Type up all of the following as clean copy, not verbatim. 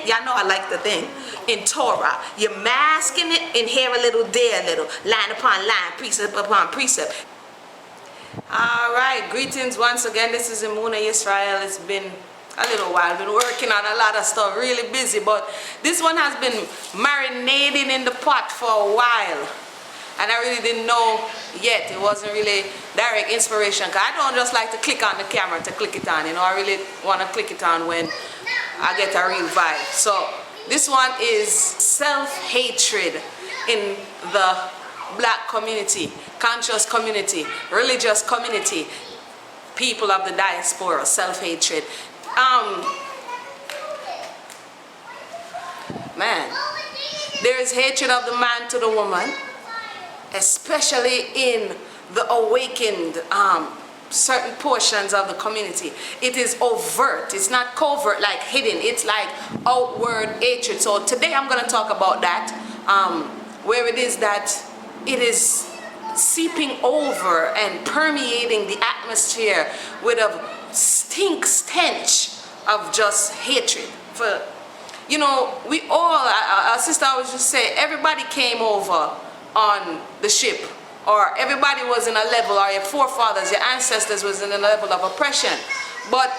it, y'all know I like the thing, in Torah. You're masking it in here a little, there a little, line upon line, precept upon precept. All right, greetings once again. This is Imuna Israel. It's been a little while. I've been working on a lot of stuff, really busy, but this one has been marinating in the pot for a while. And I really didn't know yet. It wasn't really direct inspiration, because I don't just like to click on the camera to click it on. You know, I really want to click it on when I get a real vibe. So this one is self-hatred in the black community, conscious community, religious community, people of the diaspora, self-hatred. Man, there is hatred of the man to the woman, especially in the awakened certain portions of the community. It is overt. It's not covert, like hidden. It's like outward hatred. So today I'm going to talk about that, where it is that it is seeping over and permeating the atmosphere with a stench of just hatred. For, you know, we all, our sister always just say, everybody came over on the ship, or everybody was in a level, or your forefathers, your ancestors was in a level of oppression. But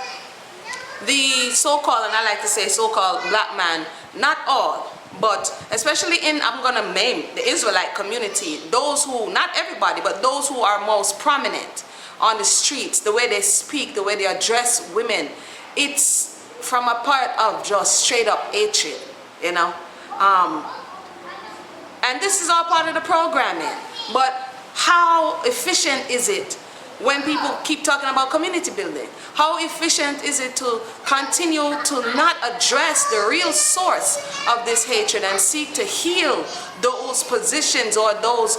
the so-called, and I like to say so-called black man, not all, but especially in, I'm going to name the Israelite community, those who, not everybody, but those who are most prominent on the streets, the way they speak, the way they address women, it's from a part of just straight up hatred, you know. And this is all part of the programming. But how efficient is it when people keep talking about community building? How efficient is it to continue to not address the real source of this hatred and seek to heal those positions or those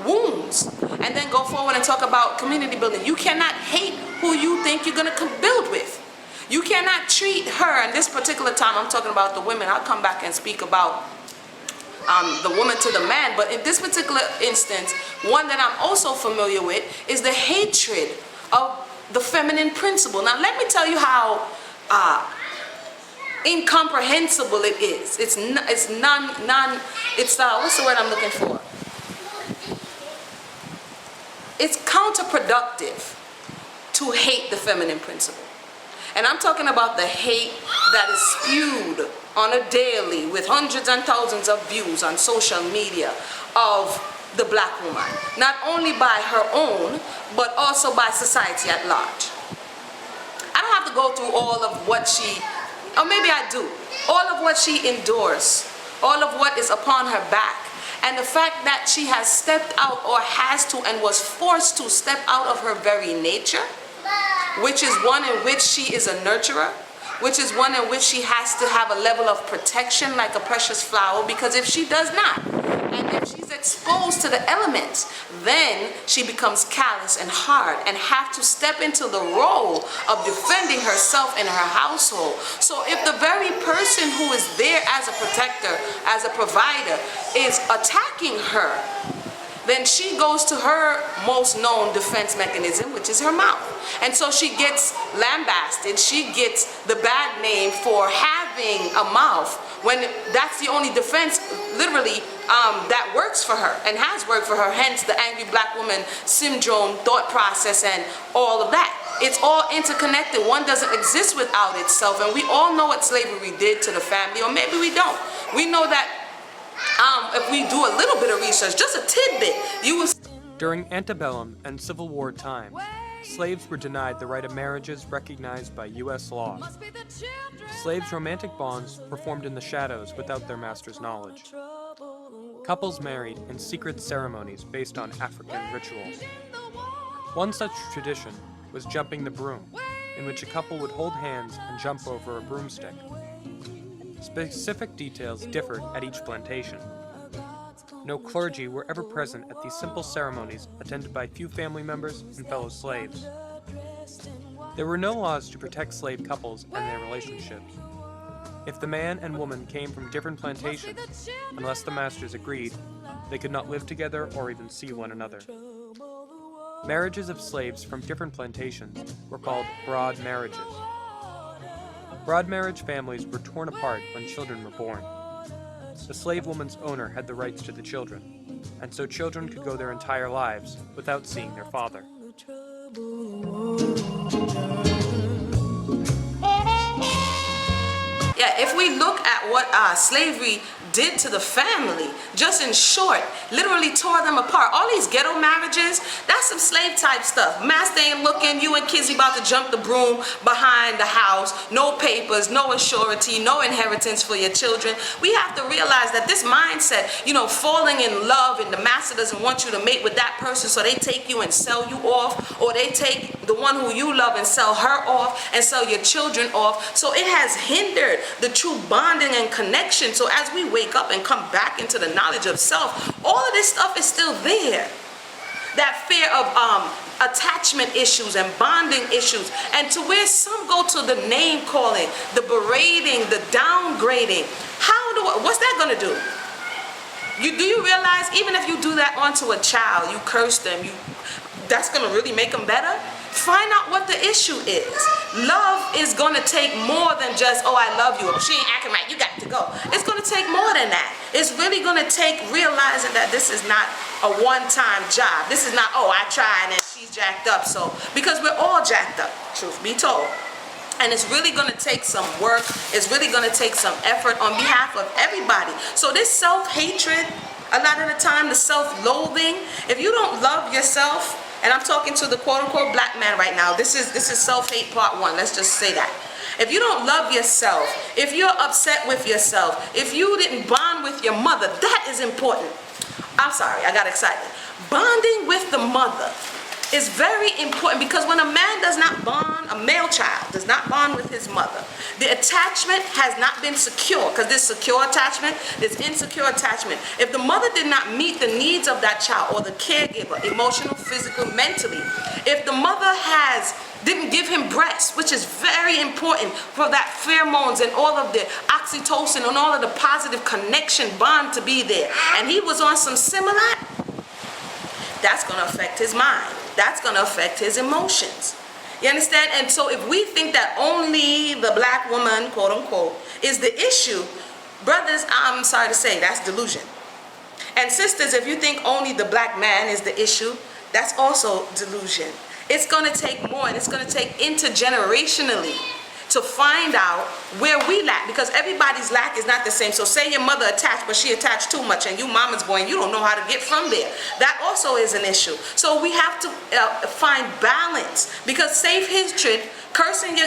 wounds, and then go forward and talk about community building? You cannot hate who you think you're going to build with. You cannot treat her, and this particular time I'm talking about the women. I'll come back and speak about the woman to the man, but in this particular instance, one that I'm also familiar with is the hatred of the feminine principle. Now let me tell you how incomprehensible it is. It's what's the word I'm looking for? It's counterproductive to hate the feminine principle. And I'm talking about the hate that is spewed on a daily with hundreds and thousands of views on social media of the black woman. Not only by her own, but also by society at large. I don't have to go through all of what she, or maybe I do, all of what she endures, all of what is upon her back. And the fact that she has stepped out, or has to, and was forced to step out of her very nature, which is one in which she is a nurturer, which is one in which she has to have a level of protection like a precious flower, because if she does not, and if she's exposed to the elements, then she becomes callous and hard and have to step into the role of defending herself and her household. So if the very person who is there as a protector, as a provider, is attacking her, then she goes to her most known defense mechanism, which is her mouth. And so she gets lambasted, she gets the bad name for having a mouth, when that's the only defense, literally, that works for her and has worked for her, hence the angry black woman syndrome, thought process, and all of that. It's all interconnected. One doesn't exist without itself, and we all know what slavery did to the family, or maybe we don't. We know that if we do a little bit of research, just a tidbit, you will. During antebellum and Civil War time, slaves were denied the right of marriages recognized by U.S. law. Slaves' romantic bonds were formed in the shadows without their master's knowledge. Couples married in secret ceremonies based on African rituals. One such tradition was jumping the broom, in which a couple would hold hands and jump over a broomstick. Specific details differed at each plantation. No clergy were ever present at these simple ceremonies attended by few family members and fellow slaves. There were no laws to protect slave couples and their relationships. If the man and woman came from different plantations, unless the masters agreed, they could not live together or even see one another. Marriages of slaves from different plantations were called broad marriages. Broad marriage families were torn apart when children were born. The slave woman's owner had the rights to the children, and so children could go their entire lives without seeing their father. Yeah, if we look at what slavery did to the family, just in short, literally tore them apart. All these ghetto marriages, that's some slave type stuff. Master ain't looking, you and Kizzy about to jump the broom behind the house, no papers, no insurance, no inheritance for your children. We have to realize that this mindset, falling in love, and the master doesn't want you to mate with that person, so they take you and sell you off, or they take the one who you love and sell her off and sell your children off. So it has hindered the true bonding and connection. So as we wake up and come back into the knowledge of self, all of this stuff is still there. That fear of attachment issues and bonding issues, and to where some go to the name calling, the berating, the downgrading. What's that gonna do? Do you realize even if you do that onto a child, you curse them, that's gonna really make them better? Find out what the issue is. Love is going to take more than just, oh, I love you, she ain't acting right, you got to go. It's going to take more than that. It's really going to take realizing that this is not a one-time job. This is not, oh, I tried and she's jacked up. So, because we're all jacked up, truth be told. And it's really going to take some work. It's really going to take some effort on behalf of everybody. So this self-hatred, a lot of the time, the self-loathing, if you don't love yourself, and I'm talking to the quote-unquote black man right now. This is self-hate part 1. Let's just say that. If you don't love yourself, if you're upset with yourself, if you didn't bond with your mother, that is important. I'm sorry, I got excited. Bonding with the mother is very important, because when a man does not bond, a male child does not bond with his mother, the attachment has not been secure, because there's secure attachment, there's insecure attachment. If the mother did not meet the needs of that child, or the caregiver, emotional, physical, mentally, if the mother didn't give him breast, which is very important for that pheromones and all of the oxytocin and all of the positive connection bond to be there, and he was on some Similac, that's going to affect his mind. That's going to affect his emotions. You understand? And so if we think that only the black woman, quote unquote, is the issue, brothers, I'm sorry to say, that's delusion. And sisters, if you think only the black man is the issue, that's also delusion. It's going to take more, and it's going to take intergenerationally to find out where we lack, because everybody's lack is not the same. So say your mother attached, but she attached too much, and you mama's boy, and you don't know how to get from there. That also is an issue. So we have to find balance, because safe hatred, cursing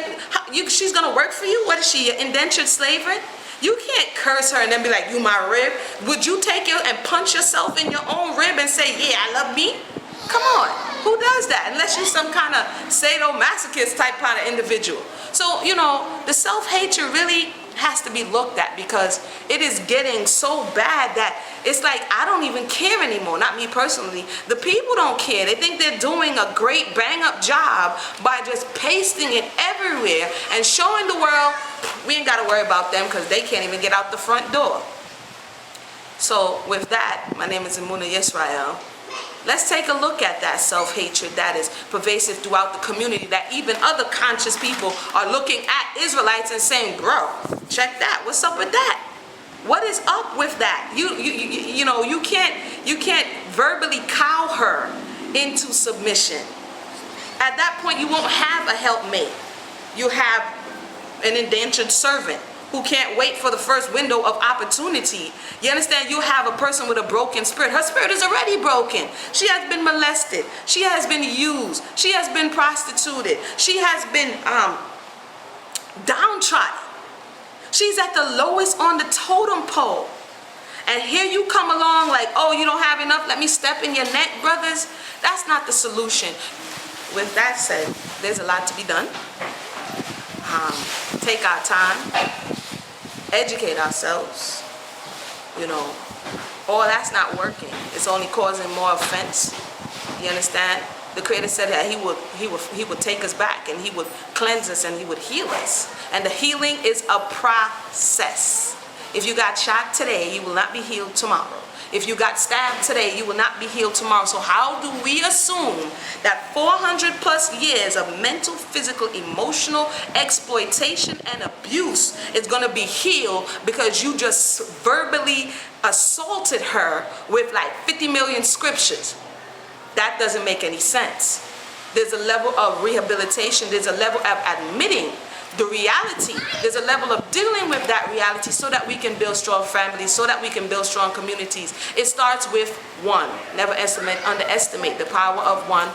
she's gonna work for you. What is she, your indentured slavery? You can't curse her and then be like, you my rib. Would you take it and punch yourself in your own rib and say, yeah, I love me? Come on, who does that? Unless you're some kind of sadomasochist type kind of individual. So, the self-hatred really has to be looked at, because it is getting so bad that it's like, I don't even care anymore. Not me personally. The people don't care. They think they're doing a great bang-up job by just pasting it everywhere and showing the world, we ain't got to worry about them because they can't even get out the front door. So with that, my name is Amuna Yisrael. Let's take a look at that self-hatred that is pervasive throughout the community, that even other conscious people are looking at Israelites and saying, bro, check that. What's up with that? What is up with that? You can't verbally cow her into submission. At that point, you won't have a helpmate. You have an indentured servant who can't wait for the first window of opportunity. You understand? You have a person with a broken spirit. Her spirit is already broken. She has been molested. She has been used. She has been prostituted. She has been downtrodden. She's at the lowest on the totem pole. And here you come along like, oh, you don't have enough, let me step in your neck, brothers. That's not the solution. With that said, there's a lot to be done. Take our time, educate ourselves. All that's not working. It's only causing more offense. You understand? The Creator said that he would take us back, and he would cleanse us, and he would heal us. And the healing is a process. If you got shot today, you will not be healed tomorrow. If you got stabbed today, you will not be healed tomorrow. So how do we assume that 400 plus years of mental, physical, emotional exploitation and abuse is going to be healed because you just verbally assaulted her with like 50 million scriptures? That doesn't make any sense. There's a level of rehabilitation. There's a level of admitting the reality. There's a level of dealing with that reality so that we can build strong families, so that we can build strong communities. It starts with one. Never underestimate the power of one.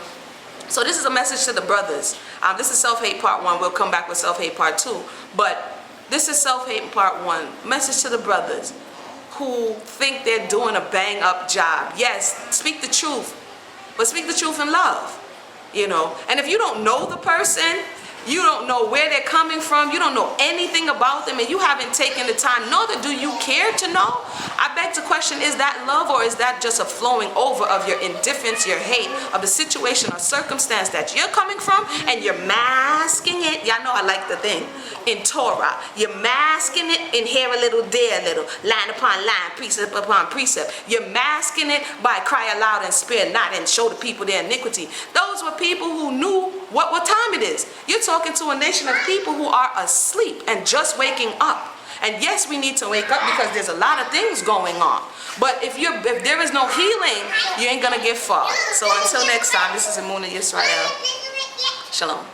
So this is a message to the brothers. This is self-hate part 1. We'll come back with self-hate part 2. But this is self-hate part 1. Message to the brothers who think they're doing a bang-up job. Yes, speak the truth, but speak the truth in love. You know, and if you don't know the person, you don't know where they're coming from, you don't know anything about them, and you haven't taken the time, nor do you care to know, I beg to question, is that love, or is that just a flowing over of your indifference, your hate of the situation or circumstance that you're coming from, and you're masking it? Y'all know I like the thing in Torah. You're masking it in here a little, there a little, line upon line, precept upon precept. You're masking it by cry aloud and spare not, and show the people their iniquity. Those were people who knew what time it is. You're talking to a nation of people who are asleep and just waking up. And yes, we need to wake up because there's a lot of things going on. But if there is no healing, you ain't gonna get far. So until next time, this is Amuna Yisrael. Shalom.